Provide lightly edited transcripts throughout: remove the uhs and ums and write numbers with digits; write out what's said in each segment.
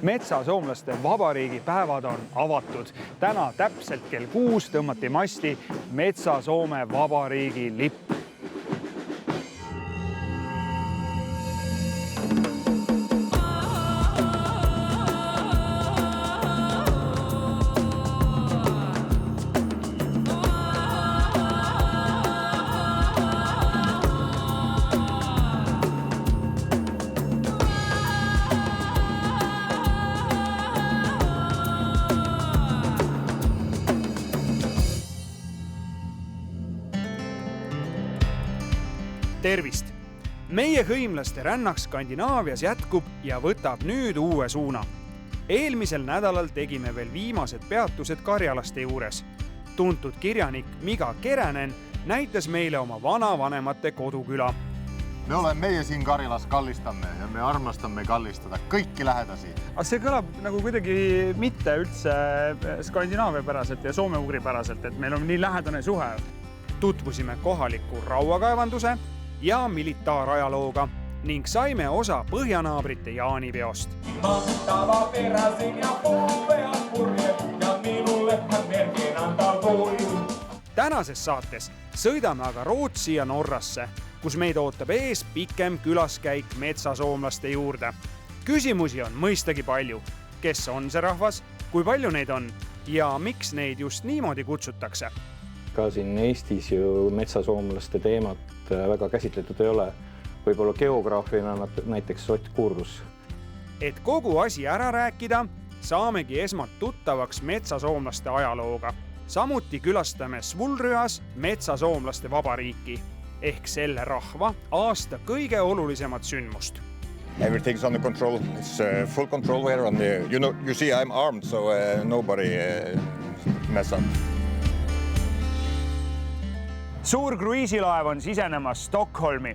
Metsasoomlaste Vabariigi päevad on avatud. Täna täpselt kell 6 tõmmati masti Metsasoome Vabariigi lipp. Tervist! Meie hõimlaste rännak Skandinaavias jätkub ja võtab nüüd uue suuna. Eelmisel nädalal tegime veel viimased peatused Karjalaste juures. Tuntud kirjanik Miga Keränen näitas meile oma vanavanemate koduküla. Meie siin Karjalas kallistame ja me armastame kallistada kõiki lähedasi. Aga see kõlab nagu kuidagi mitte üldse Skandinaavia päraselt ja soome-ugri päraselt, et meil on nii lähedane suhe. Tutvusime kohaliku rauakaevanduse ja militaarajalooga ning saime osa põhjanaabrite jaanipeost. Mahtava peräsin ja puupead purjed ja minulle hän merkin antaa voi. Tänases saates sõidame aga Rootsi ja Norrasse, kus meid ootab ees pikem külaskäik metsasoomlaste juurde. Küsimusi on mõistagi palju. Kes on see rahvas, kui palju neid on ja miks neid just niimoodi kutsutakse? Ka siin Eestis ju metsasoomlaste teemat väga käsitletud ei ole. Võib-olla geograafina näiteks Ott Kurrus. Et kogu asi ära rääkida, saamegi esmalt tuttavaks metsasoomlaste ajalooga. Samuti külastame Svullrüas metsasoomlaste vabariiki ehk selle rahva aasta kõige olulisemat sündmust. Everything's under control. It's full control here. You see I'm armed, so nobody mess up. Suur kruiisilaev on sisenemas Stockholmi.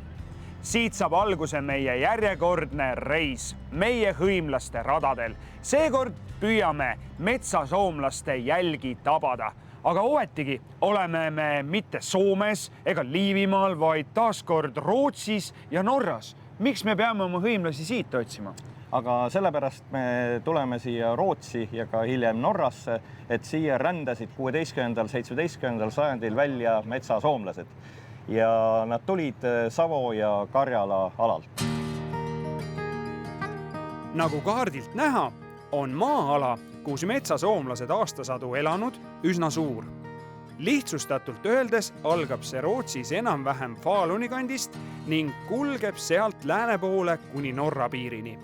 Siit saab alguse meie järjekordne reis meie hõimlaste radadel. Seekord püüame metsasoomlaste jälgi tabada. Aga ometigi oleme me mitte Soomes ega Liivimaal, vaid taaskord Rootsis ja Norras. Miks me peame oma hõimlasi siit otsima? Aga sellepärast me tuleme siia Rootsi ja ka hiljem Norrasse, et siia rändasid 16.–17. sajandil välja metsasoomlased. Ja nad tulid Savo ja Karjala alalt. Nagu kaardilt näha, on maa-ala, kus metsasoomlased aastasadu elanud, üsna suur. Lihtsustatult öeldes algab see Rootsis enam-vähem Faluni kandist ning kulgeb sealt lääne poole kuni Norra piirini.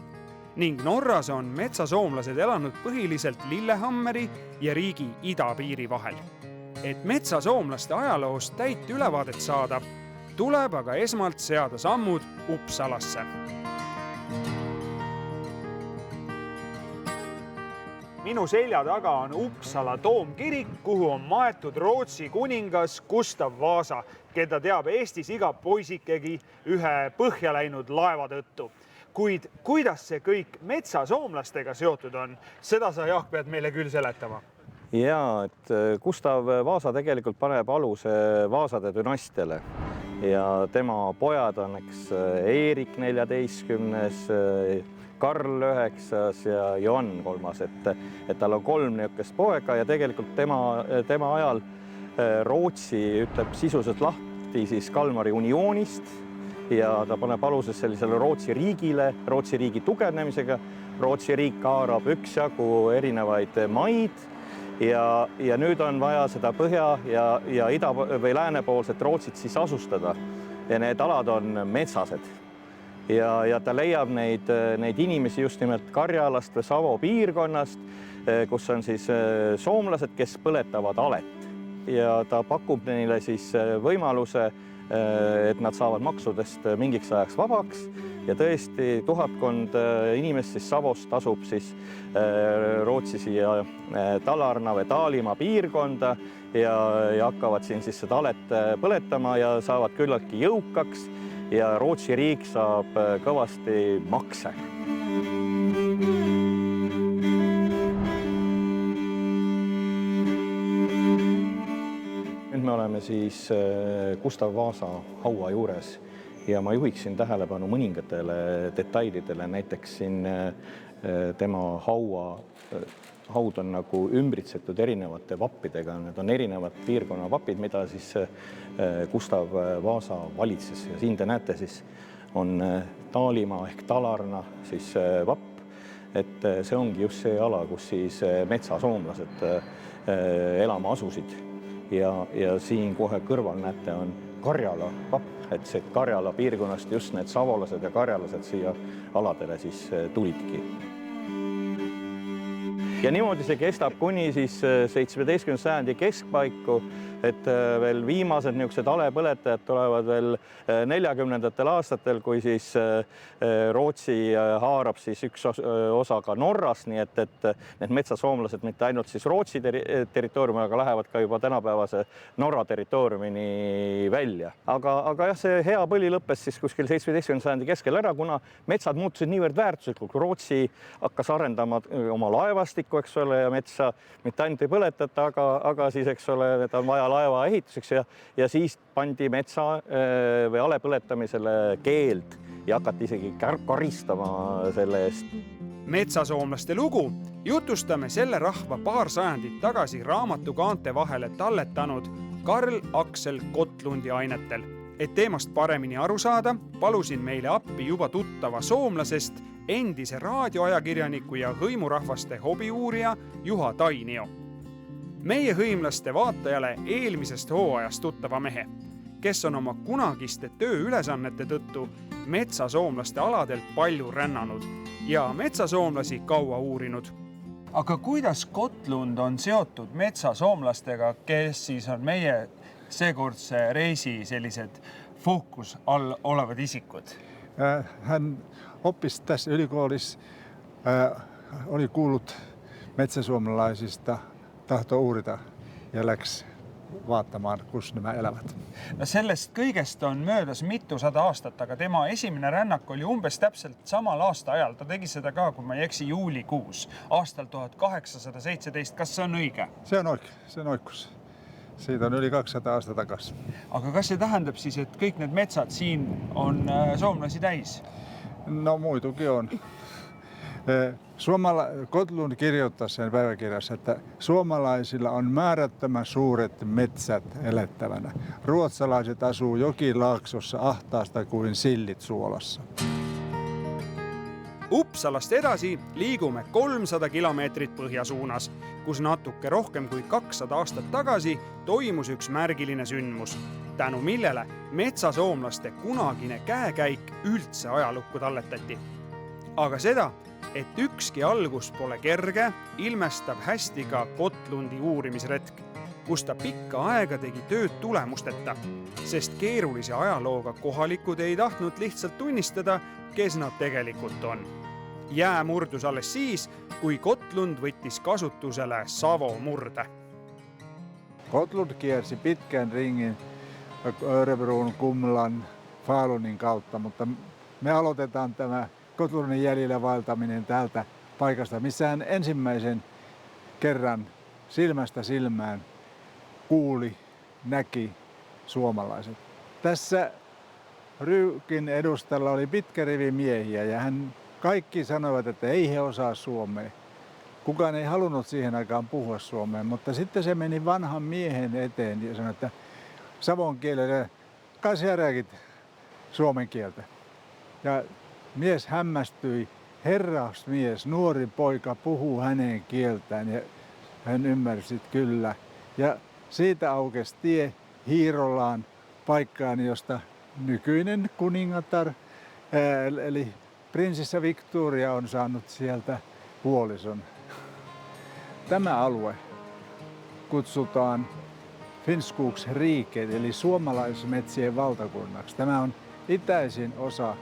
Ning Norras on metsasoomlased elanud põhiliselt Lillehammeri ja riigi idapiiri vahel. Et metsasoomlaste ajaloost täit ülevaadet saada, tuleb aga esmalt seada sammud Uppsalasse. Minu selja taga on Uppsala toomkirik, kuhu on maetud Rootsi kuningas Gustav Vasa, keda teab Eestis iga poisikegi ühe põhja läinud laeva tõttu. Kuid kuidas see kõik metsasoomlastega seotud on, seda sa, Jaak, pead meile küll seletama. Jaa, et Gustav Vasa tegelikult paneb aluse Vasade dünastiale ja tema pojad on Eerik 14., Karl 9. ja Johan 3. Et tal on 3 niisugust poega ja tegelikult tema ajal Rootsi ütleb sisuliselt lahti siis Kalmari unioonist ja ta paneb aluses sellisele Rootsi riigile, Rootsi riigi tugevnemisega. Rootsi riik haarab üksjagu erinevaid maid ja nüüd on vaja seda põhja ja ida- või läänepoolset Rootsit siis asustada. Ja need alad on metsased. Ja ta leiab neid inimesi just nimelt Karjalast või Savo piirkonnast, kus on siis soomlased, kes põletavad alet. Ja ta pakub neile siis võimaluse, et nad saavad maksudest mingiks ajaks vabaks ja tõesti 1000 inimest siis Savost asub siis Rootsi siia Talarna või Taalimaa piirkonda ja hakkavad siin siis seda alet põletama ja saavad küllaltki jõukaks ja Rootsi riik saab kõvasti makse. Nüüd me oleme siis Gustav Vasa haua juures ja ma juhiksin tähelepanu mõningatele detailidele, näiteks siin tema haud on nagu ümbritsetud erinevate vappidega, need on erinevad piirkonna vapid, mida siis Gustav Vasa valitses ja siin te näete siis on Taalimaa ehk Talarna siis vapp, et see ongi just see ala, kus siis metsasoomlased elama asusid ja siin kohe kõrval näete on Karjala vapp, et see Karjala piirkonnast just need savolased ja karjalased siia aladele siis tulidki. Ja niimoodi see kestab kuni siis 17. sajandi keskpaiku, et veel viimased niisugused alepõletajad tulevad veel 40ndatel aastatel, kui siis Rootsi haarab siis üks osa ka Norrast, nii et need metsasoomlased mitte ainult siis Rootsi territooriumi, aga lähevad ka juba tänapäevase Norra territooriumini välja. Aga jah, see hea põli lõppes siis kuskil 17. sajandi keskel ära, kuna metsad muutusid niivõrd väärtuslikult. Rootsi hakkas arendama oma laevastikku, eks ole, ja metsa mitte ainult ei põletata, aga siis, eks ole, et on vaja laeva ehituseks ja siis pandi metsa või alepõletamisele keeld ja hakati isegi karistama selle eest. Metsasoomlaste lugu jutustame selle rahva paar sajandit tagasi raamatukaante vahele talletanud Karl Aksel Gotlundi ainetel. Et teemast paremini aru saada, palusin meile appi juba tuttava soomlasest endise raadioajakirjaniku ja hõimurahvaste hobiuurija Juha Tainio. Meie hõimlaste vaatajale eelmisest hooajast tuttava mehe, kes on oma kunagiste tööülesannete tõttu metsasoomlaste aladelt palju rännanud ja metsasoomlasi kaua uurinud. Aga kuidas Gotlund on seotud metsasoomlastega, kes siis on meie seekordse reisi sellised fookus all olevad isikud? Hän oppisi tässä ylikoolis, oli kuullut metsäsuomalaisista, tahto uurita ja läks vaatamaan, kus nämä elävät. No sellest kõigest on möödas mitusada aastat, aga tema esimene rännak oli umbes täpselt samal aasta ajal. Ta tegi seda ka, kui ma ei eksi, juulikuus aastal 1817. Kas see on õige? Se on oikein, se on oikkus. Siitä on yli 200 aasta takas. Aga kas see tähendab siis, et kõik need metsad siin on soomlasi täis? No muitukin on. Gottlund kirjoittaa sen päiväkirjassa, että suomalaisilla on määrättömän suuret metsät elettävänä. Ruotsalaiset asuu jokilaaksossa ahtaasta kuin sillit suolassa. Uppsalast edasi liigume 300 kilomeetrit põhjasuunas, kus natuke rohkem kui 200 aastat tagasi toimus üks märgiline sündmus, tänu millele metsasoomlaste kunagine käekäik üldse ajalukku talletati. Aga seda, et ükski algus pole kerge, ilmestab hästi ka Gottlundi uurimisretk, kus ta pikka aega tegi tööd tulemusteta, sest keerulise ajalooga kohalikud ei tahtnud lihtsalt tunnistada, kes nad tegelikult on. Jää murdus alles siis, kui Gottlund võttis kasutusele Savo murde. Gottlund kiersi pitkän ringin Örebron, Kumlan, Falunin kautta, mutta me aloitetaan tämä Gottlundin jäljellä vaeltaminen täältä paikasta, missä hän ensimmäisen kerran silmästä silmään kuuli, näki suomalaiset. Tässä Ryykin edustalla oli pitkä rivi miehiä ja kaikki sanoivat, että ei he osaa suomea. Kukaan ei halunnut siihen aikaan puhua suomea, mutta sitten se meni vanhan miehen eteen ja sanoi, että savon kielellä kai sä rääkit suomen kieltä. Ja mies hämmästyi, herrasmies, nuori poika puhuu hänen kieltään ja hän ymmärsi kyllä. Ja siitä aukesi tie Hiirolaan paikkaan, josta nykyinen kuningatar, eli prinsessa Victoria on saanut sieltä puolison. Tämä alue kutsutaan Finnskogsriket, eli suomalaismetsien valtakunnaksi. Tämä on itäisin osa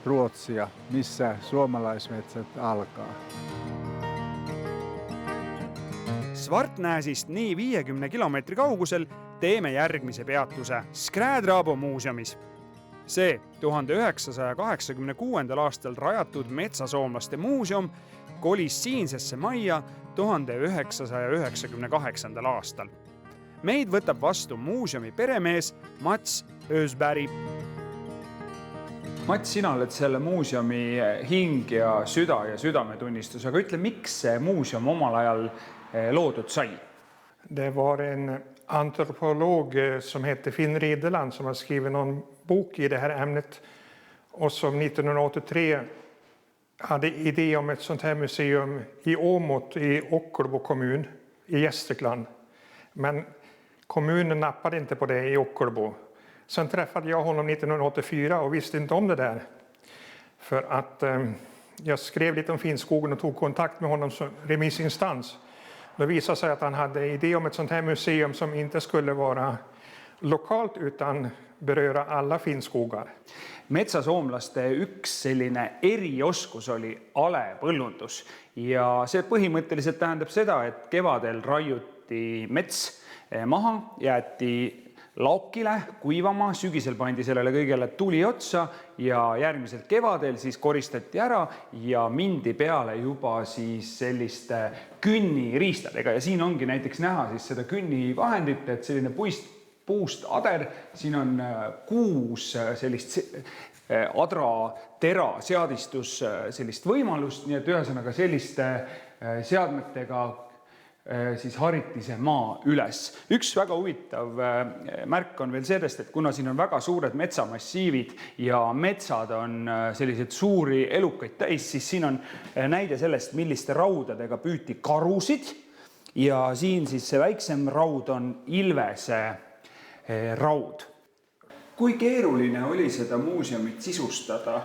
Ruotsia, missä suomalaismetsät alkaa. Svartnäsist nii 50 kilomeetri kaugusel teeme järgmise peatuse Skrädrabo muuseumis. See 1986. aastal rajatud metsasoomlaste muuseum kolis siinsesse majja 1998. aastal. Meid võtab vastu muuseumi peremees Mats Ösberg. Mats, sina oled selle muuseumi hing ja südametunnistus, aga ütle, miks see muuseum omal ajal loodud sai? Det var en antropolog som hette Finn Ridderland som har skrivit någon bok i det här ämnet och som 1983 hade idé om ett sånt här museum i Åmot i Ockelbo kommun i Gästrikland. Men kommunen nappade inte på det i Ockelbo. Sen träffade jag honom 1984 och visste inte om det där. För att jag skrev lite om Finnskogen och tog kontakt med honom som remissinstans. Det visade sig att han hade idé om ett sånt här museum som inte skulle vara lokalt utan beröra alla Finnskogar. Metsasoomlaste üks selline erioskus oli alepõllundus ja see põhimõtteliselt tähendab seda, et kevadel raiuti mets maha, jäeti laokile kuivama, sügisel pandi sellele kõigele tuli otsa ja järgmiselt kevadel siis koristati ära ja mindi peale juba siis selliste künniriistadega ja siin ongi näiteks näha siis seda künnivahendit, et selline puust ader, siin on 6 sellist adra-tera seadistus sellist võimalust, nii et ühesõnaga selliste seadmetega siis hariti see maa üles. Üks väga huvitav märk on veel sellest, et kuna siin on väga suured metsamassiivid ja metsad on sellised suuri elukaid täis, siis siin on näide sellest, milliste raudadega püüti karusid ja siin siis see väiksem raud on ilvese raud. Kui keeruline oli seda muuseumit sisustada?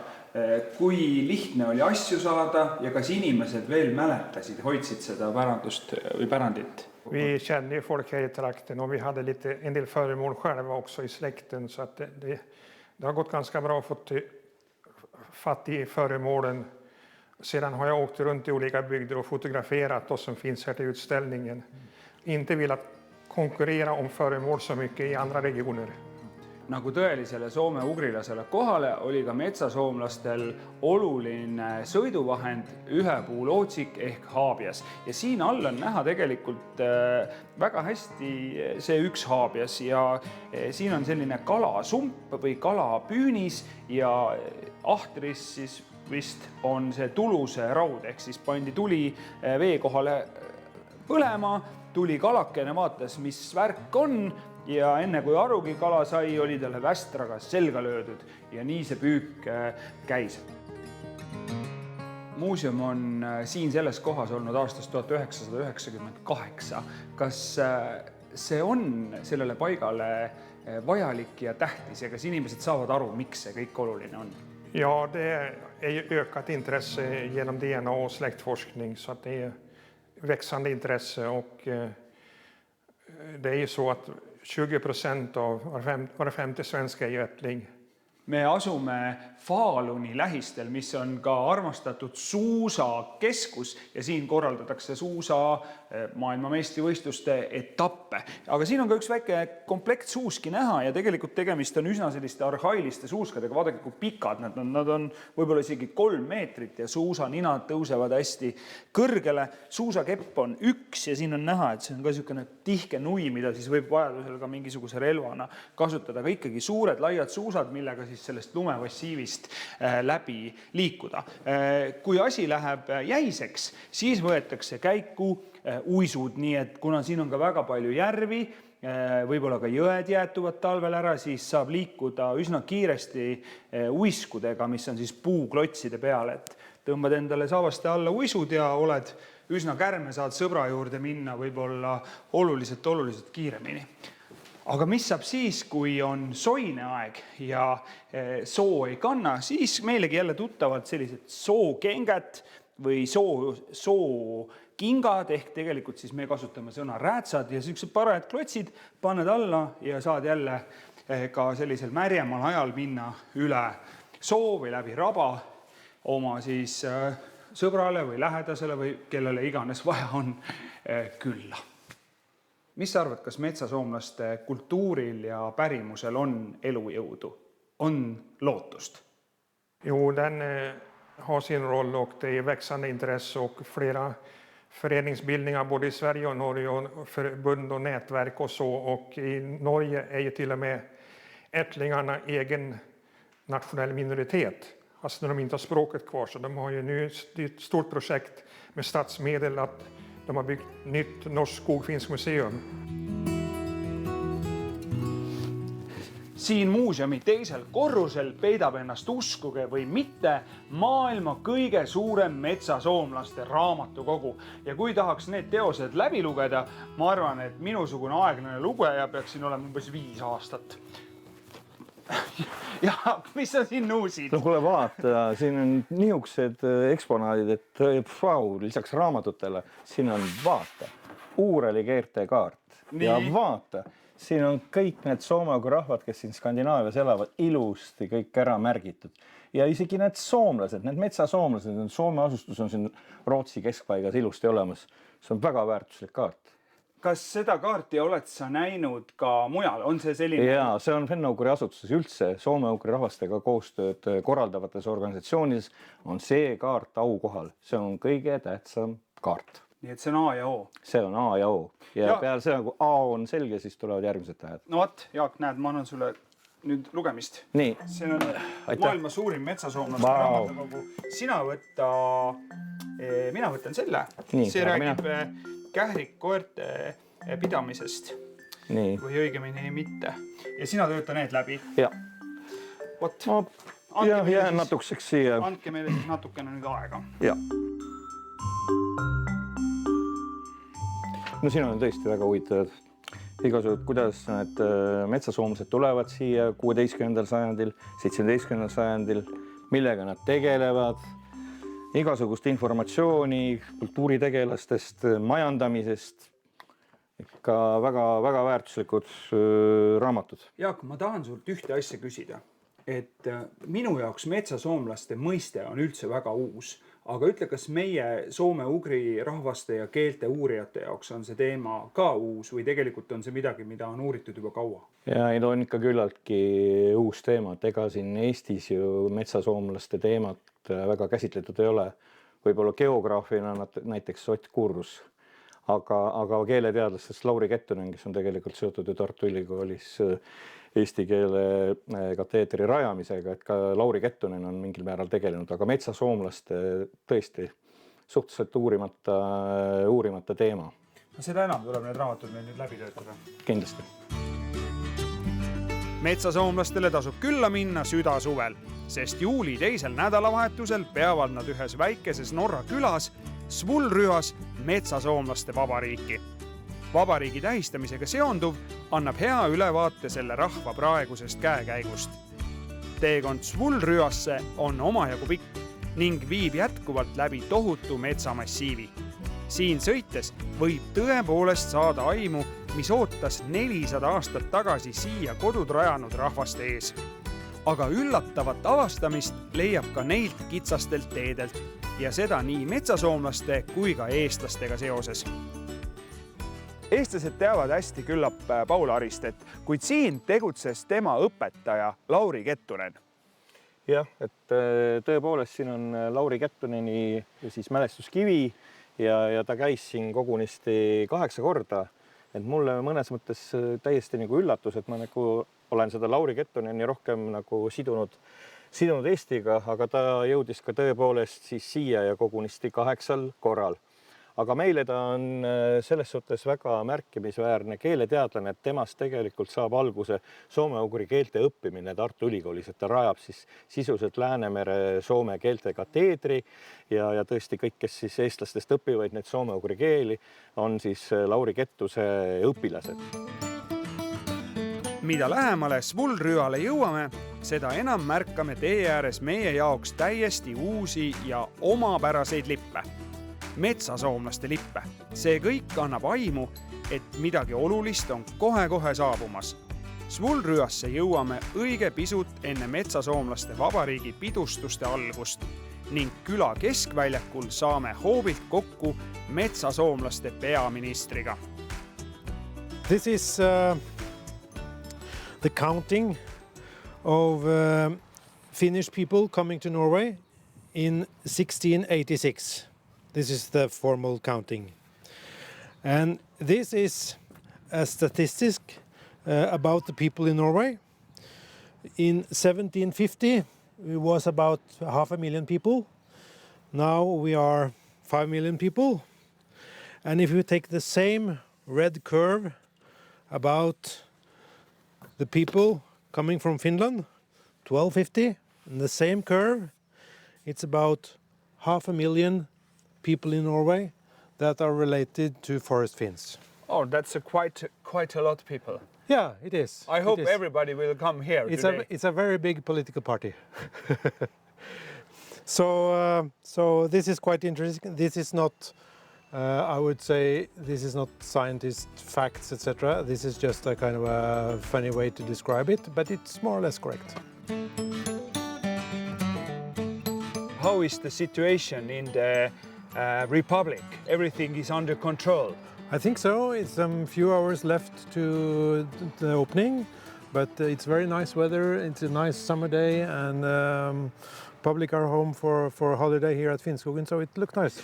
Kui lihtne oli asju saada ja kas inimesed veel mäletasid, hoidsid seda pärandust või pärandit? Vi kände ju folk här i trakten och vi hade en del föremål själva också i släkten så att det har gått ganska bra att få fatt i föremålen. Sedan har jag åkt runt i olika bygder och fotograferat oss som finns här till utställningen. Inte velat konkurrera om föremål så mycket i andra regioner. Nagu tõelisele soome ugrilasele kohale oli ka metsasoomlastel oluline sõiduvahend ühepuulootsik ehk haabias. Ja siin all on näha tegelikult väga hästi see üks haabias ja siin on selline kalasump või kalapüünis ja ahtris siis vist on see tuluse raud ehk siis pandi tuli vee kohale põlema, tuli kalakene vaatas, mis värk on ja enne kui arugi kala sai, oli talle västraga selga löödud ja nii see püük käis. Muuseum on siin selles kohas olnud aastast 1998. Kas see on sellele paigale vajalik ja tähtis ja kas inimesed saavad aru, miks see kõik oluline on? Ja, det är ju ökat intresse genom DNA och släktforskning så att det är växande intresse och det är ju så att 20% av var 50 svenska är ju ättling. Me asume Faluni lähistel, mis on ka armastatud suusakeskus ja siin korraldatakse suusa maailmameistrivõistluste etappe. Aga siin on ka üks väike komplekt suuski näha ja tegelikult tegemist on üsna selliste arhailiste suuskadega. Vaadake, kui pikad nad on võib-olla isegi 3 meetrit ja suusaninad tõusevad hästi kõrgele. Suusakepp on üks ja siin on näha, et see on ka niisugune tihke nui, mida siis võib vajadusel ka mingisuguse relvana kasutada. Aga ikkagi suured laiad suusad, millega siis sellest lumemassiivist läbi liikuda. Kui asi läheb jäiseks, siis võetakse käiku uisud, nii et kuna siin on ka väga palju järvi, võib-olla ka jõed jäätuvad talvel ära, siis saab liikuda üsna kiiresti uiskudega, mis on siis puuklotside peal, et tõmbad endale saavaste alla uisud ja oled üsna kärme, saad sõbra juurde minna võib-olla oluliselt kiiremini. Aga mis saab siis, kui on soine aeg ja soo ei kanna, siis meilegi jälle tuttavad sellised sookengad või sookingad, ehk tegelikult siis me kasutame sõna räätsad ja sellised parajad klotsid paned alla ja saad jälle ka sellisel märjemal ajal minna üle soo või läbi raba oma siis sõbrale või lähedasele või kellele iganes vaja on külla. Mis sa arvad, kas metsasoomlaste kultuuril ja pärimusel on elujõudu? On lootust? Jo, den har sin roll och det är växande intresse och flera föreningsbildningar både i Sverige och Norge och förbund och nätverk och så. Och i Norge är ju till och med ättlingarna egen nationell minoritet. Alltså när de inte har språket kvar. Så de har ju nu ett stort projekt med statsmedel att de har byggt nytt Norsk Skogfinsk museum. Siin muuseumi teisel korrusel peidab ennast uskuge või mitte maailma kõige suurem metsasoomlaste raamatukogu. Ja kui tahaks need teosed läbi lugeda, ma arvan, et minusugune aeglane lugeja peaks siin olema umbes 5 aastat. Ja, mis sa siin nuusid? No kuule vaata, siin on niisugused eksponaadid, et lisaks raamatutele, siin on vaata, Uureli keertekaart. Ja vaata, siin on kõik need soome-ugri rahvad, kes siin Skandinaavias elavad, ilusti kõik ära märgitud. Ja isegi need soomlased, need metsasoomlased, Soome asustus on siin Rootsi keskpaigas ilusti olemas. See on väga väärtuslik kaart. Kas seda kaarti oled sa näinud ka mujal? On see selline? Jaa, see on fenno-ugri asutuses üldse. Soome-ugri rahvastega koostööd korraldavates organisatsioonides on see kaart aukohal. See on kõige tähtsam kaart. Nii et see on A ja O. See on A ja O. Ja peale see, kui A on selge, siis tulevad järgmised tähed. No vaat, Jaak, näed, ma annan sulle nüüd lugemist. Nii. See on maailma suurim metsasoomlaste raamatukogu. Mina võtan selle. Nii, see räägib kährikkoerte pidamisest. Nii. Või õigemini mitte. Ja sina tööta need läbi. Ja. Vot. Ja jään natukeseks siia. Andke meile siis natukene nüüd aega. Ja. No siin on tõesti väga huvitavad igasugused, kuidas need metsasoomlased tulevad siia 16. sajandil, 17. sajandil, millega nad tegelevad, igasugust informatsiooni kultuuritegelastest, majandamisest, ikka väga väärtuslikud raamatud. Jaak, ma tahan sult ühte asja küsida, et minu jaoks metsasoomlaste mõiste on üldse väga uus. Aga ütle, kas meie soome-ugri rahvaste ja keelte uurijate jaoks on see teema ka uus või tegelikult on see midagi, mida on uuritud juba kaua? Ja ei on ikka küllaltki uus teema, et ega siin Eestis ju metsasoomlaste teemat väga käsitletud ei ole. Võib-olla geograafina näiteks Ott Kurs, aga keeleteadlastest Lauri Kettunen, kes on tegelikult seotud ju Tartu Ülikoolis eesti keele kateedri rajamisega, et ka Lauri Kettunen on mingil määral tegelenud, aga metsasoomlaste tõesti suhteliselt uurimata teema. Seda enam tuleb need raamatud meil nüüd läbi töötada. Kindlasti. Metsasoomlastele tasub külla minna südasuvel, sest juuli teisel nädalavahetusel peavad nad ühes väikeses Norra külas Svullryas metsasoomlaste vabariiki. Vabariigi tähistamisega seonduv annab hea ülevaate selle rahva praegusest käekäigust. Teekond Svullryasse on omajagu pikk ning viib jätkuvalt läbi tohutu metsamassiivi. Siin sõites võib tõepoolest saada aimu, mis ootas 400 aastat tagasi siia kodud rajanud rahvaste ees. Aga üllatavat avastamist leiab ka neilt kitsastelt teedelt ja seda nii metsasoomlaste kui ka eestlastega seoses. Eestlased teavad hästi küllap Paul Aristet, kuid siin tegutses tema õpetaja Lauri Kettunen. Jah, et tõepoolest siin on Lauri Kettuneni siis mälestuskivi ja ta käis siin kogunisti 8 korda. Et mulle mõnes mõttes täiesti nagu üllatus, et ma nagu olen seda Lauri Kettuneni rohkem nagu sidunud Eestiga, aga ta jõudis ka tõepoolest siis siia ja kogunisti 8 korral. Aga meile ta on selles suhtes väga märkimisväärne keeleteadlane, et temast tegelikult saab alguse soome-ugri keelte õppimine Tartu Ülikoolis, et ta rajab siis sisuliselt Läänemere soome keelte kateedri ja tõesti kõik, kes siis eestlastest õpivad need soome-ugri keeli, on siis Lauri Kettuse õpilased. Mida lähemale Svullryale jõuame, seda enam märkame tee ääres meie jaoks täiesti uusi ja omapäraseid lippe. Metsasoomlaste lippe. See kõik annab aimu, et midagi olulist on kohe saabumas. Svullryasse jõuame õige pisut enne metsasoomlaste vabariigi pidustuste algust ning küla keskväljakul saame hoobilt kokku metsasoomlaste peaministriga. This is the counting of Finnish people coming to Norway in 1686. This is the formal counting. And this is a statistic about the people in Norway. In 1750, it was about 500,000 people. Now we are 5 million people. And if you take the same red curve about the people coming from Finland, 1250, and the same curve, it's about 500,000 people in Norway that are related to Forest Finns. Oh, that's quite a lot of people. Yeah, it is. I hope It is. everybody will come here today. It's a very big political party. So this is quite interesting. This is not, I would say, this is not scientist facts, etc. This is just a kind of a funny way to describe it, but it's more or less correct. How is the situation in the Republic? Everything is under control. I think so. It's a few hours left to the opening, but it's very nice weather. It's a nice summer day, and public are home for a holiday here at Finnskogen, so it looked nice.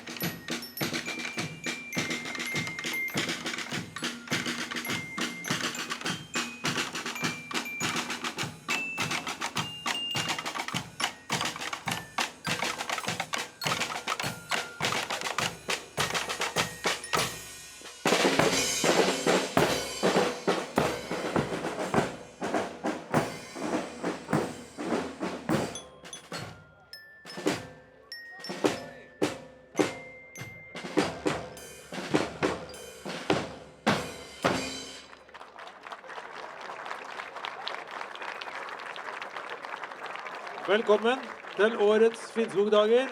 Velkommen til årets Finnskogdager.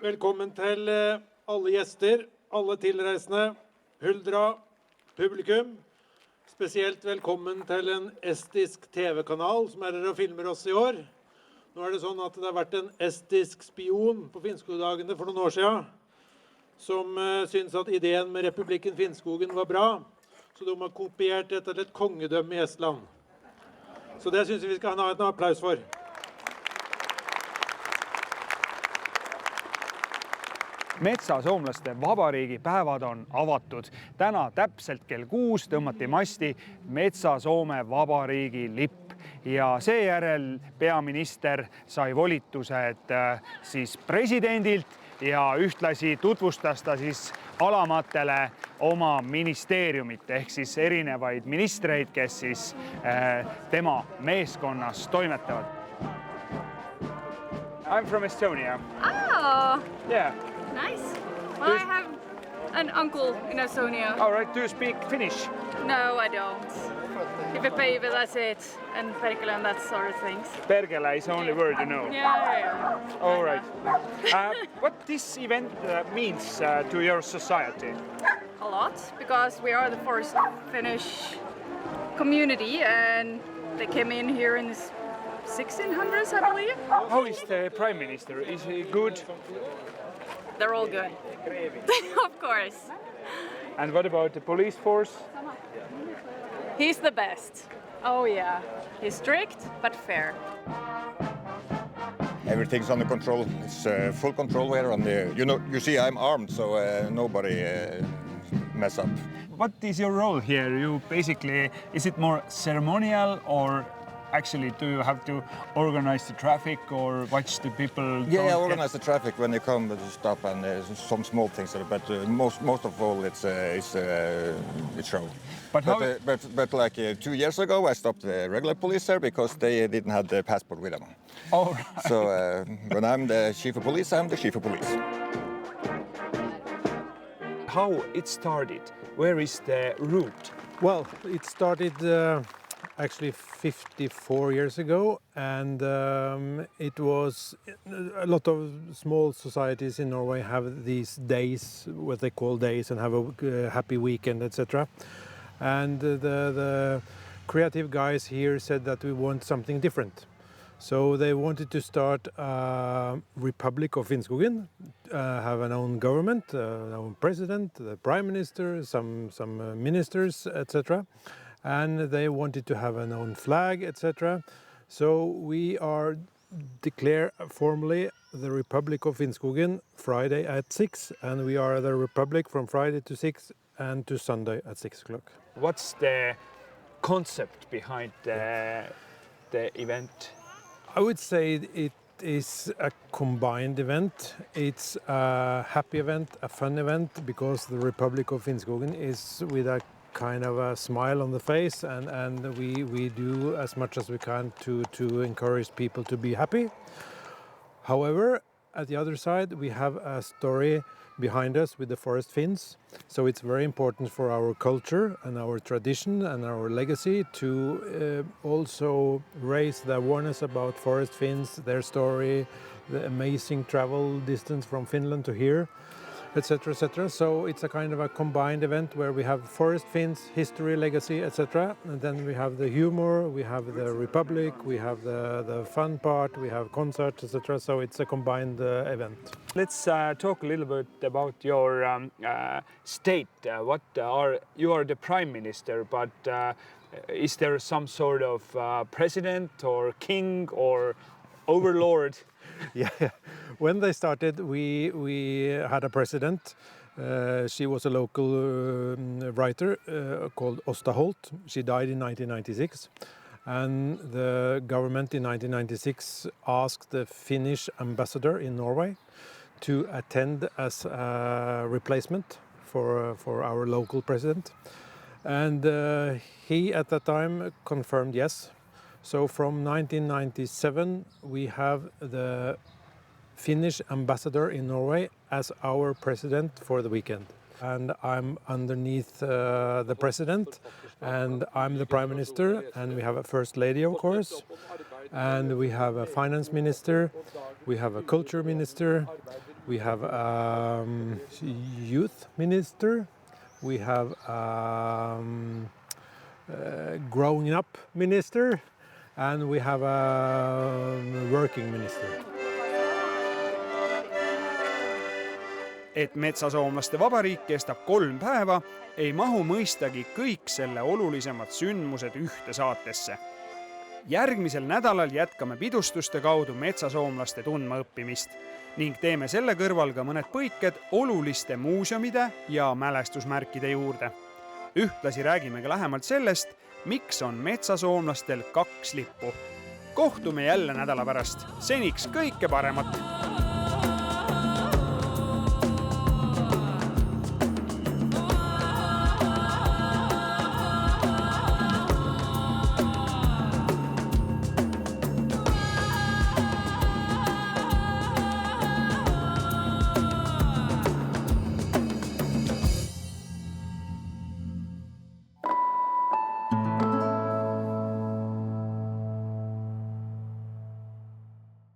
Velkommen til alle gjester, alle tilreisende, huldra, publikum. Spesielt velkommen til en estisk TV-kanal som er her og filmer oss i år. Nå er det sånn at det har vært en estisk spion på Finnskogdagene for noen år siden, som synes at ideen med Republikken Finnskogen var bra, så de har kopiert dette til et kongedømme i Estland. Så det synes vi skal ha en applaus for. Metsasoomlaste vabariigi päevad on avatud. Täna täpselt kell 6 tõmmati masti Metsa-Soome vabariigi lipp ja seejärel peaminister sai volitused siis presidendilt ja ühtlasi tutvustas ta siis alamatele oma ministeeriumit ehk siis erinevaid ministreid, kes siis tema meeskonnas toimetavad. I'm from Estonia. Oh, Yeah. nice. Well, I have an uncle in Estonia. All right, do you speak Finnish? No, I don't. Hivepäivä, that's it. And perkele and that sort of things. Perkele is the only word you know. Yeah. All right. What this event means to your society? A lot, because we are the first Finnish community and they came in here in the 1600s, I believe. How is the prime minister? Is he good? They're all good. Of course. And what about the police force? He's the best. Oh yeah. He's strict, but fair. Everything's under control. It's full control here. You see, I'm armed, so nobody mess up. What is your role here? You basically, is it more ceremonial or actually do you have to organize the traffic or watch the people? Yeah, organize the traffic when you come to stop, and some small things. But most of all, it's show. But like 2 years ago, I stopped the regular police there because they didn't have the passport with them. Oh, right. So when I'm the chief of police, I'm the chief of police. How it started? Where is the route? Well, it started actually 54 years ago, and it was a lot of small societies in Norway have these days, what they call days, and have a happy weekend, etc. And the creative guys here said that we want something different. So they wanted to start a Republic of Finnskogen, have an own government, an own president, the prime minister, some ministers, etc. And they wanted to have an own flag, etc. So we are declare formally the Republic of Finnskogen Friday at 6, and we are the Republic from Friday to 6 and to Sunday at 6 o'clock. What's the concept behind the event? I would say it is a combined event. It's a happy event, a fun event, because the Republic of Finnskogen is with a kind of a smile on the face, and we do as much as we can to encourage people to be happy. However, at the other side, we have a story behind us with the Forest Finns. So it's very important for our culture and our tradition and our legacy to also raise the awareness about Forest Finns, their story, the amazing travel distance from Finland to here, etc., etc. So it's a kind of a combined event where we have Forest Finns, history, legacy, etc. And then we have the humor, we have the Republic, we have the fun part, we have concerts, etc. So it's a combined event. Let's talk a little bit about your state. You are the Prime Minister, but is there some sort of president or king or overlord? Yeah. When they started, we had a president. She was a local writer called Åsta Holt. She died in 1996. And the government in 1996 asked the Finnish ambassador in Norway to attend as a replacement for our local president. And he at that time confirmed yes. So from 1997 we have the Finnish ambassador in Norway as our president for the weekend. And I'm underneath the president, and I'm the prime minister, and we have a first lady, of course, and we have a finance minister, we have a culture minister, we have a youth minister, we have a growing up minister, and we have a working minister. Et metsasoomlaste vabariik kestab 3 päeva, ei mahu mõistagi kõik selle olulisemad sündmused ühte saatesse. Järgmisel nädalal jätkame pidustuste kaudu metsasoomlaste tundmaõppimist ning teeme selle kõrval ka mõned põiked oluliste muuseumide ja mälestusmärkide juurde. Ühtlasi räägime ka lähemalt sellest, miks on metsasoomlastel 2 lippu. Kohtume jälle nädala pärast. Seniks kõike paremat!